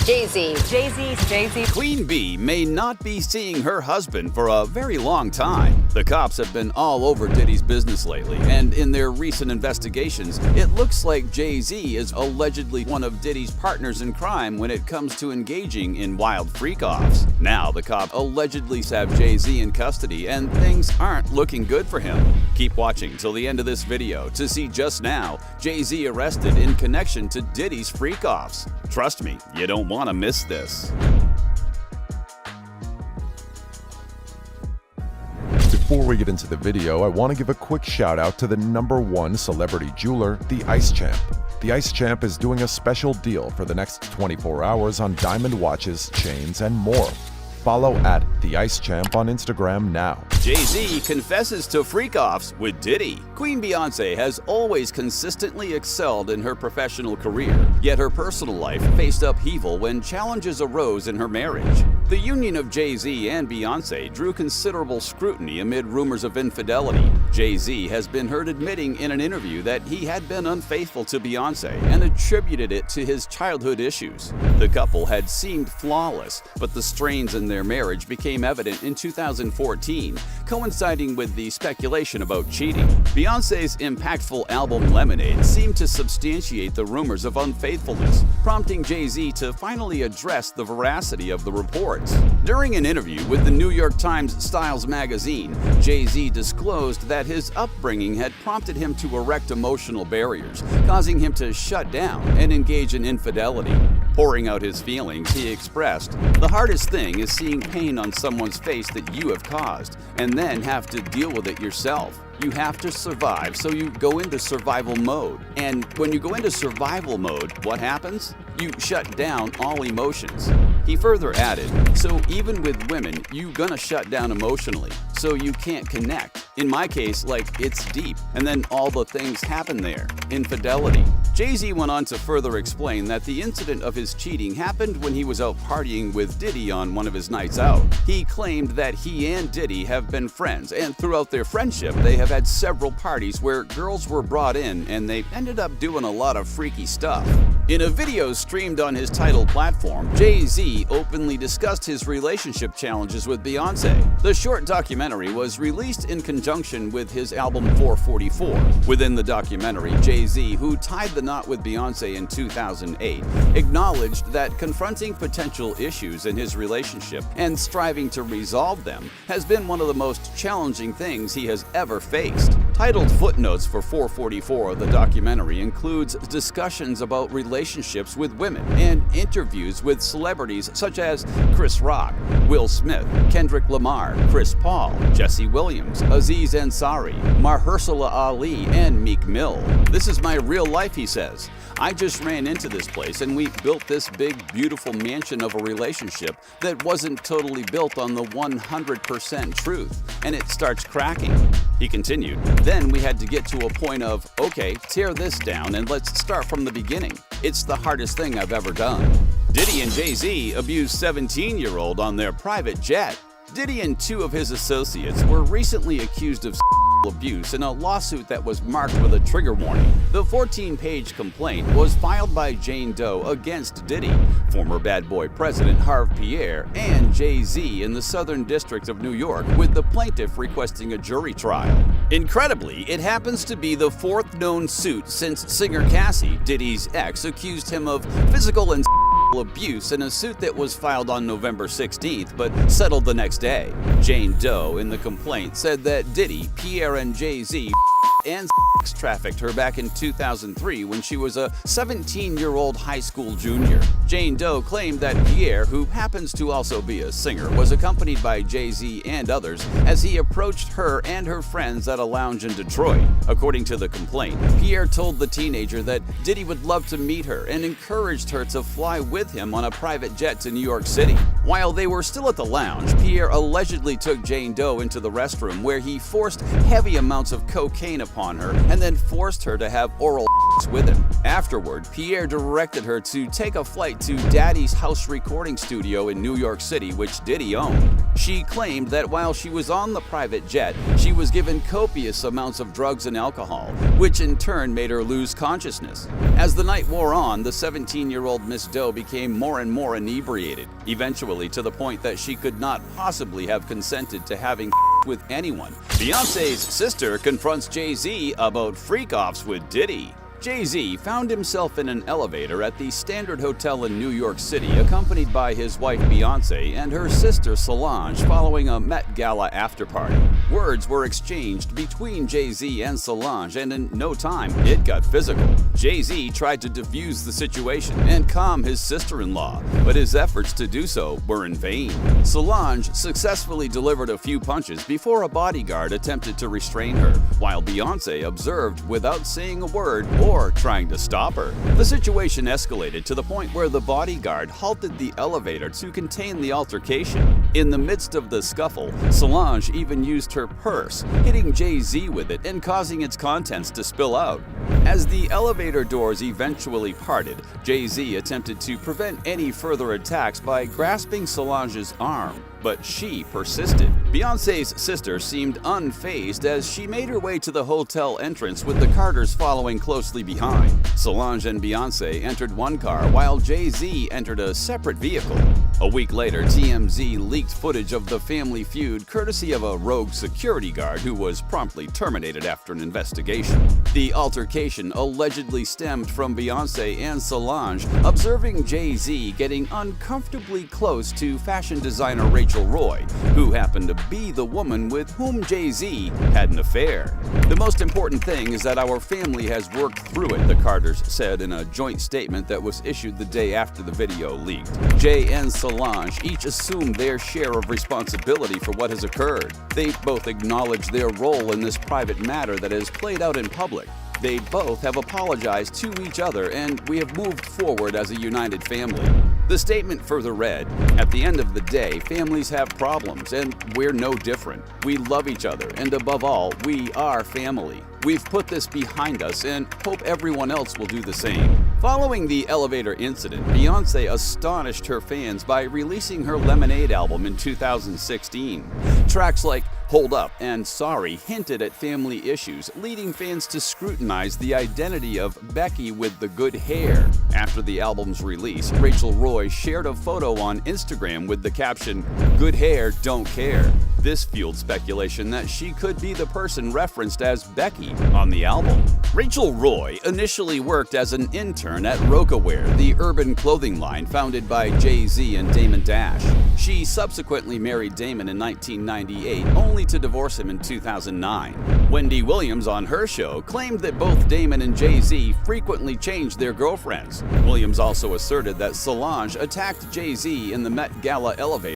Jay-Z. Jay-Z. Queen Bee may not be seeing her husband for a very long time. The cops have been all over Diddy's business lately, and in their recent investigations, it looks like Jay-Z is allegedly one of Diddy's partners in crime when it comes to engaging in wild freak-offs. Now the cops allegedly have Jay-Z in custody, and things aren't looking good for him. Keep watching till the end of this video to see just now Jay-Z arrested in connection to Diddy's freak-offs. Trust me, you don't want to miss this. Before we get into the video, I want to give a quick shout out to the #1 celebrity jeweler, the Ice Champ. The Ice Champ is doing a special deal for the next 24 hours on diamond watches, chains, and more. Follow at The Ice Champ on Instagram now. Jay-Z confesses to freak-offs with Diddy. Queen Beyoncé has always consistently excelled in her professional career, yet her personal life faced upheaval when challenges arose in her marriage. The union of Jay-Z and Beyoncé drew considerable scrutiny amid rumors of infidelity. Jay-Z has been heard admitting in an interview that he had been unfaithful to Beyoncé and attributed it to his childhood issues. The couple had seemed flawless, but the strains in their marriage became evident in 2014, coinciding with the speculation about cheating. Beyoncé's impactful album Lemonade seemed to substantiate the rumors of unfaithfulness, prompting Jay-Z to finally address the veracity of the reports. During an interview with the New York Times Styles magazine, Jay-Z disclosed that his upbringing had prompted him to erect emotional barriers, causing him to shut down and engage in infidelity. Pouring out his feelings, he expressed, "The hardest thing is seeing pain on someone's face that you have caused, and then have to deal with it yourself. You have to survive, so you go into survival mode. And when you go into survival mode, what happens? You shut down all emotions." He further added, "So even with women, you gonna shut down emotionally, so you can't connect. In my case, like, it's deep, and then all the things happen there. Infidelity." Jay-Z went on to further explain that the incident of his cheating happened when he was out partying with Diddy on one of his nights out. He claimed that he and Diddy have been friends, and throughout their friendship, they have had several parties where girls were brought in and they ended up doing a lot of freaky stuff. In a video streamed on his Tidal platform, Jay-Z openly discussed his relationship challenges with Beyoncé. The short documentary was released in conjunction with his album 444. Within the documentary, Jay-Z, who tied the knot with Beyoncé in 2008, acknowledged that confronting potential issues in his relationship and striving to resolve them has been one of the most challenging things he has ever faced. Titled Footnotes for 444, the documentary includes discussions about relationships with women and interviews with celebrities such as Chris Rock, Will Smith, Kendrick Lamar, Chris Paul, Jesse Williams, Aziz Ansari, Mahershala Ali, and Meek Mill. "This is my real life," he says. "I just ran into this place and we built this big, beautiful mansion of a relationship that wasn't totally built on the 100% truth, and it starts cracking." He continued, "Then we had to get to a point of, okay, tear this down and let's start from the beginning. It's the hardest thing I've ever done." Diddy and Jay-Z abused 17-year-old on their private jet. Diddy and two of his associates were recently accused of abuse in a lawsuit that was marked with a trigger warning. The 14-page complaint was filed by Jane Doe against Diddy, former Bad Boy president Harve Pierre, and Jay-Z in the Southern District of New York, with the plaintiff requesting a jury trial. Incredibly, it happens to be the fourth known suit since singer Cassie, Diddy's ex, accused him of physical and abuse in a suit that was filed on November 16th but settled the next day. Jane Doe in the complaint said that Diddy, Pierre, and Jay-Z and trafficked her back in 2003 when she was a 17-year-old high school junior. Jane Doe claimed that Pierre, who happens to also be a singer, was accompanied by Jay-Z and others as he approached her and her friends at a lounge in Detroit. According to the complaint, Pierre told the teenager that Diddy would love to meet her and encouraged her to fly with him on a private jet to New York City. While they were still at the lounge, Pierre allegedly took Jane Doe into the restroom where he forced heavy amounts of cocaine upon her and then forced her to have oral with him. Afterward, Pierre directed her to take a flight to Daddy's house recording studio in New York City, which Diddy owned. She claimed that while she was on the private jet, she was given copious amounts of drugs and alcohol, which in turn made her lose consciousness. As the night wore on, the 17-year-old Miss Doe became more and more inebriated, eventually to the point that she could not possibly have consented to having with anyone. Beyoncé's sister confronts Jay-Z about freak-offs with Diddy. Jay-Z found himself in an elevator at the Standard Hotel in New York City, accompanied by his wife Beyoncé and her sister Solange following a Met Gala after-party. Words were exchanged between Jay-Z and Solange, and in no time, it got physical. Jay-Z tried to defuse the situation and calm his sister-in-law, but his efforts to do so were in vain. Solange successfully delivered a few punches before a bodyguard attempted to restrain her, while Beyoncé observed without saying a word or trying to stop her. The situation escalated to the point where the bodyguard halted the elevator to contain the altercation. In the midst of the scuffle, Solange even used her purse, hitting Jay-Z with it and causing its contents to spill out. As the elevator doors eventually parted, Jay-Z attempted to prevent any further attacks by grasping Solange's arm, but she persisted. Beyoncé's sister seemed unfazed as she made her way to the hotel entrance with the Carters following closely behind. Solange and Beyoncé entered one car while Jay-Z entered a separate vehicle. A week later, TMZ leaked footage of the family feud courtesy of a rogue security guard who was promptly terminated after an investigation. The altercation allegedly stemmed from Beyoncé and Solange observing Jay-Z getting uncomfortably close to fashion designer Rachel Roy, who happened to be the woman with whom Jay-Z had an affair. The most important thing is that our family has worked through it, the Carters said in a joint statement that was issued the day after the video leaked. Jay and Solange each assumed their share of responsibility for what has occurred. They both acknowledge their role in this private matter that has played out in public. They both have apologized to each other, and we have moved forward as a united family. The statement further read, "At the end of the day, families have problems, and we're no different. We love each other, and above all, we are family. We've put this behind us and hope everyone else will do the same." Following the elevator incident, Beyoncé astonished her fans by releasing her Lemonade album in 2016. Tracks like Hold Up and Sorry hinted at family issues, leading fans to scrutinize the identity of Becky with the good hair. After the album's release, Rachel Roy shared a photo on Instagram with the caption, "Good hair, don't care." This fueled speculation that she could be the person referenced as Becky on the album. Rachel Roy initially worked as an intern at Rocawear, the urban clothing line founded by Jay-Z and Damon Dash. She subsequently married Damon in 1998, only to divorce him in 2009. Wendy Williams on her show claimed that both Damon and Jay-Z frequently changed their girlfriends. Williams also asserted that Solange attacked Jay-Z in the Met Gala elevator